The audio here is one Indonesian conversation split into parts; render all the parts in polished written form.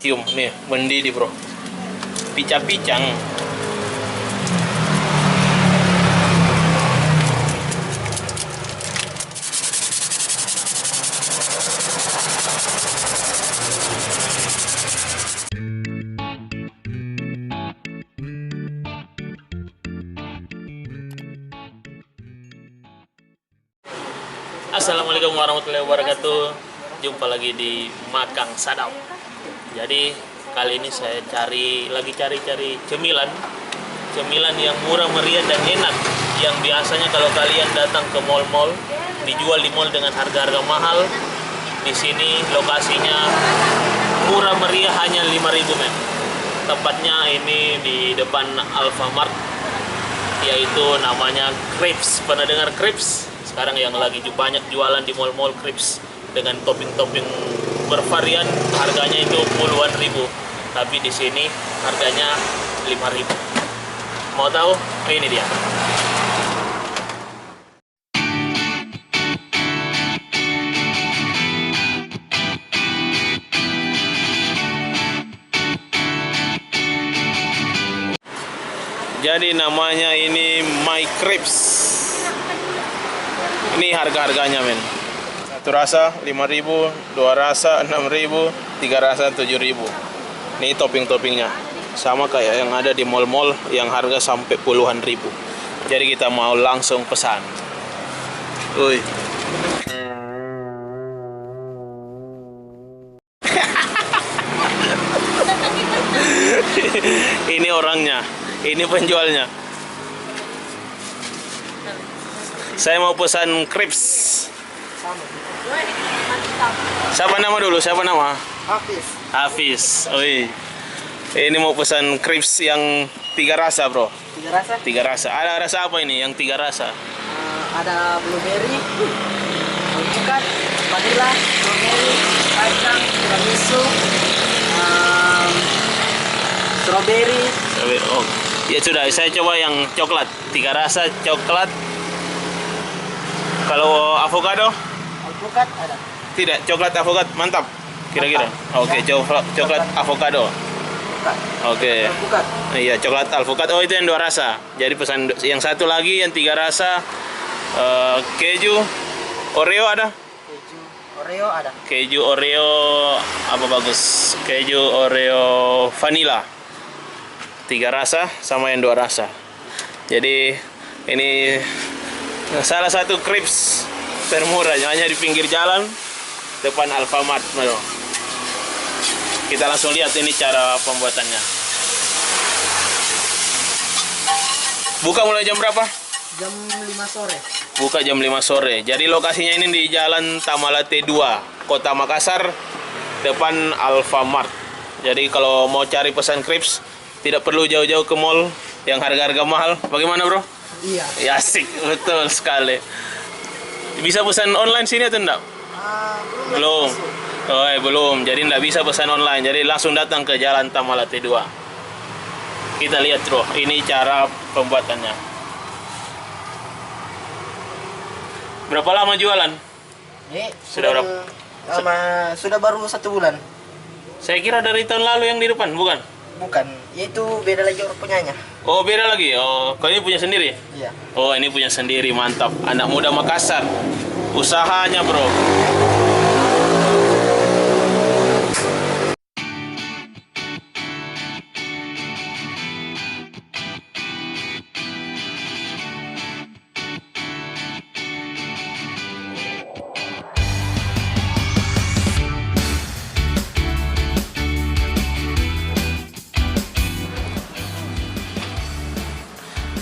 cium nih, mendidih bro. Pica-picang. Assalamualaikum warahmatullahi wabarakatuh. Jumpa lagi di Makang Sadap. Jadi kali ini saya lagi cari cemilan yang murah meriah dan enak, yang biasanya kalau kalian datang ke mall-mall dijual di mall dengan harga-harga mahal. Di sini lokasinya murah meriah, hanya 5.000 men. Tepatnya ini di depan Alfamart, yaitu namanya Crepes. Pernah dengar Crepes? Sekarang yang lagi banyak jualan di mall-mall Crepes dengan topping-topping bervarian, harganya itu puluhan ribu. Tapi di sini harganya 5.000. Mau tahu? Ini dia. Jadi namanya ini My Crepes. Ini harga-harganya men. Satu rasa 5.000, dua rasa 6.000, tiga rasa 7.000. Ini topping-toppingnya sama kayak yang ada di mall-mall yang harga sampai puluhan ribu. Jadi kita mau langsung pesan. Uy. Ini orangnya, ini penjualnya. Saya mau pesan crepes. Siapa nama dulu? Siapa nama? Hafiz. Oi. Ini mau pesan crepes yang 3 rasa, bro. 3 rasa? 3 rasa. Ada rasa apa ini yang 3 rasa? Ada blueberry, alpukat, vanilla, strawberry, kacang, tiramisu, strawberry. Oh, ya sudah. Saya coba yang coklat. 3 rasa coklat. Kalau avocado? Alpukat ada. Tidak, coklat avocado mantap. Kira-kira. Oke, coklat avocado. Oke. Alpukat. Iya, coklat alpukat. Oh, itu yang 2 rasa. Jadi pesan yang satu lagi yang 3 rasa. Keju Oreo ada? Keju Oreo ada. Keju Oreo apa bagus? Keju Oreo vanilla. 3 rasa sama yang 2 rasa. Jadi ini salah satu crepes termurah, hanya di pinggir jalan depan Alfamart. Kita langsung lihat ini cara pembuatannya. Buka mulai jam berapa? Jam 5 sore. Buka jam 5 sore. Jadi lokasinya ini di Jalan Tamalate 2, Kota Makassar, depan Alfamart. Jadi kalau mau cari pesan crepes tidak perlu jauh-jauh ke mall yang harga-harga mahal. Bagaimana, bro? Iya. Ya, asik, betul sekali. Bisa pesan online sini atau enggak? Belum. Oh, belum. Jadi enggak bisa pesan online. Jadi langsung datang ke Jalan Tamalate 2. Kita lihat, bro. Ini cara pembuatannya. Berapa lama jualan? Sudah berapa? Sudah baru 1 bulan. Saya kira dari tahun lalu yang di depan, bukan? Bukan, itu beda lagi orang punyanya. Oh, beda lagi. Oh, kau ini punya sendiri? Iya. Oh, ini punya sendiri, mantap. Anak muda Makassar. Usahanya, bro.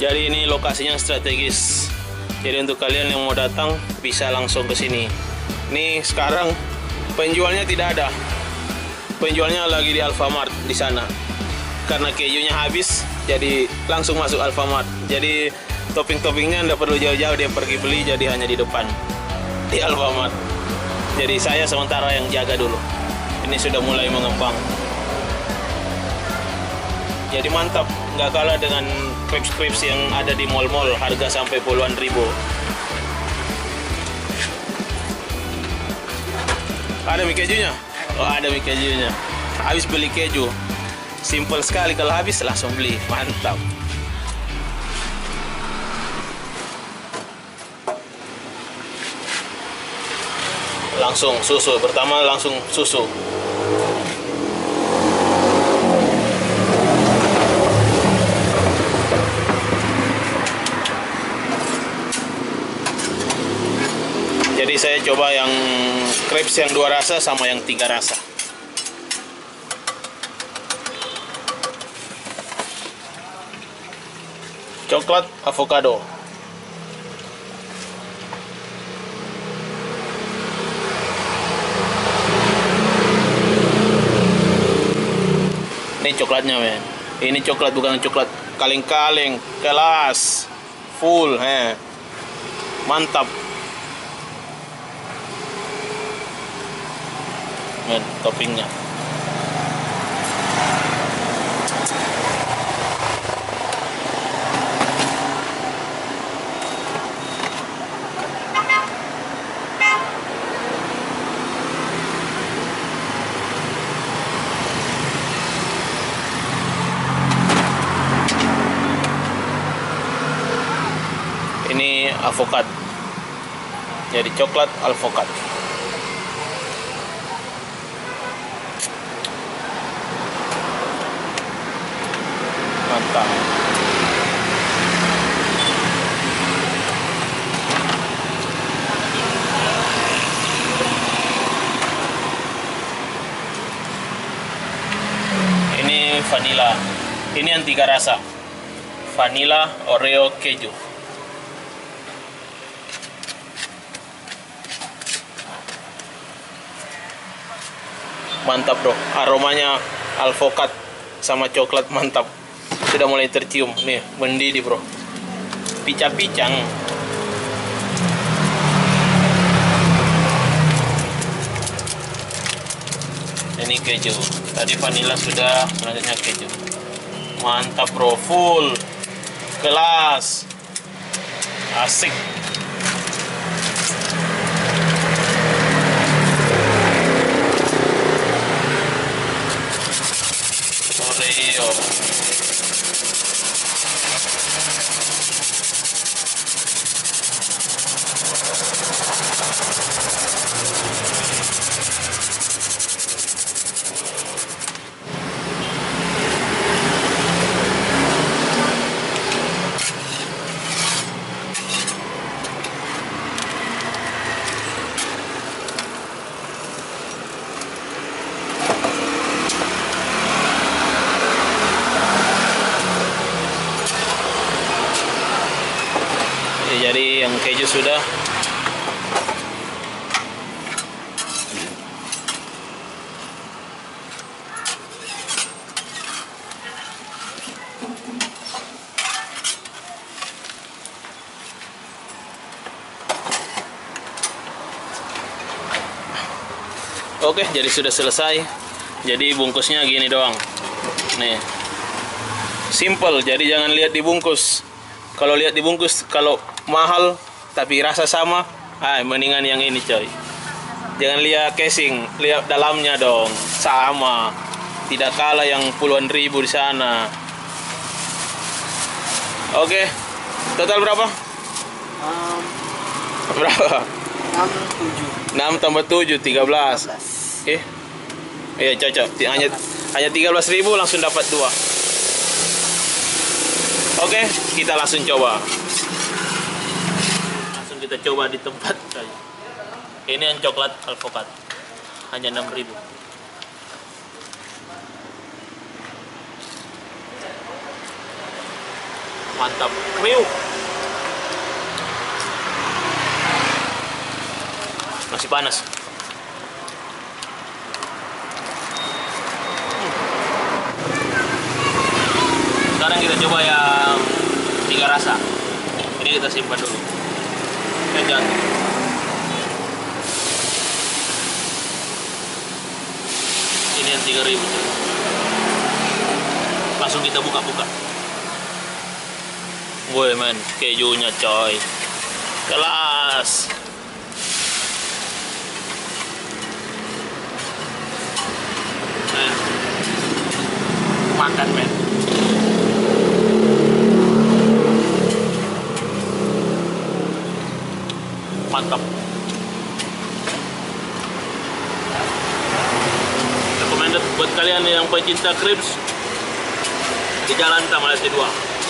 Jadi ini lokasinya strategis. Jadi untuk kalian yang mau datang bisa langsung ke sini. Ini sekarang penjualnya tidak ada. Penjualnya lagi di Alfamart di sana. Karena kejunya habis, jadi langsung masuk Alfamart. Jadi topping-toppingnya tidak perlu jauh-jauh dia pergi beli, jadi hanya di depan di Alfamart. Jadi saya sementara yang jaga dulu. Ini sudah mulai mengembang. Jadi mantap, nggak kalah dengan crepes-crepes yang ada di mall-mall, harga sampai puluhan ribu. Ada mie kejunya? Oh, ada mie kejunya. habis beli keju. Simple sekali, kalau habis langsung beli. Mantap. Langsung susu. Pertama langsung susu. Jadi saya coba yang crepes yang 2 rasa sama yang 3 rasa. Coklat avocado. Ini coklatnya, men. Ini coklat, bukan coklat kaleng-kaleng, kelas, full, mantap. Men, toppingnya. Ini avokat. Jadi coklat alvokat. Mantap. Ini vanilla. Ini yang 3 rasa. Vanilla, Oreo, keju. Mantap, bro. Aromanya alvokat sama coklat mantap. Sudah mulai tercium. Nih, mendidih, bro. Pica-picang. Ini keju. Tadi vanilla sudah, selanjutnya keju. Mantap, bro. Full. Kelas. Asik. Oreo. Jadi yang keju sudah. Oke, jadi sudah selesai. Jadi bungkusnya gini doang. Nih. Simple, jadi jangan lihat dibungkus. Kalau lihat dibungkus, kalau mahal tapi rasa sama, mendingan yang ini, coy. Jangan lihat casing, lihat dalamnya dong, sama. Tidak kalah yang puluhan ribu di sana. Oke, total berapa? Berapa? 6 tambah 7, 13. Oke. Iya, cocok. Hanya 13.000 langsung dapat 2. Oke, kita langsung coba. Langsung kita coba di tempat. Ini yang coklat alvokat. Hanya 6.000. Mantap. Kriuk. Masih panas. Sekarang kita coba yang 3 rasa. Ini kita simpan dulu. Jangan. Ini yang 3.000. Langsung kita buka-buka. Woi, men, kejunya, coy. Kelas. Nah. makan, men. Mantap. Recommended buat kalian yang pecinta crepes di Jalan Tamalaste 2.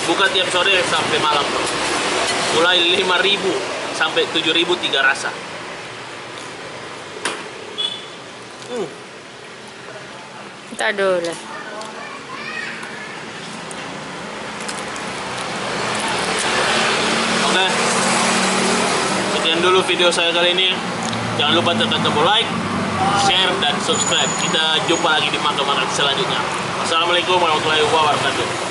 Buka tiap sore sampai malam, bro. Mulai 5.000 sampai 7.000 3 rasa. Tak ada lah. Oke. Sekian dulu video saya kali ini. Jangan lupa tekan tombol like, share, dan subscribe. Kita jumpa lagi di makan-makan selanjutnya. Wassalamualaikum warahmatullahi wabarakatuh.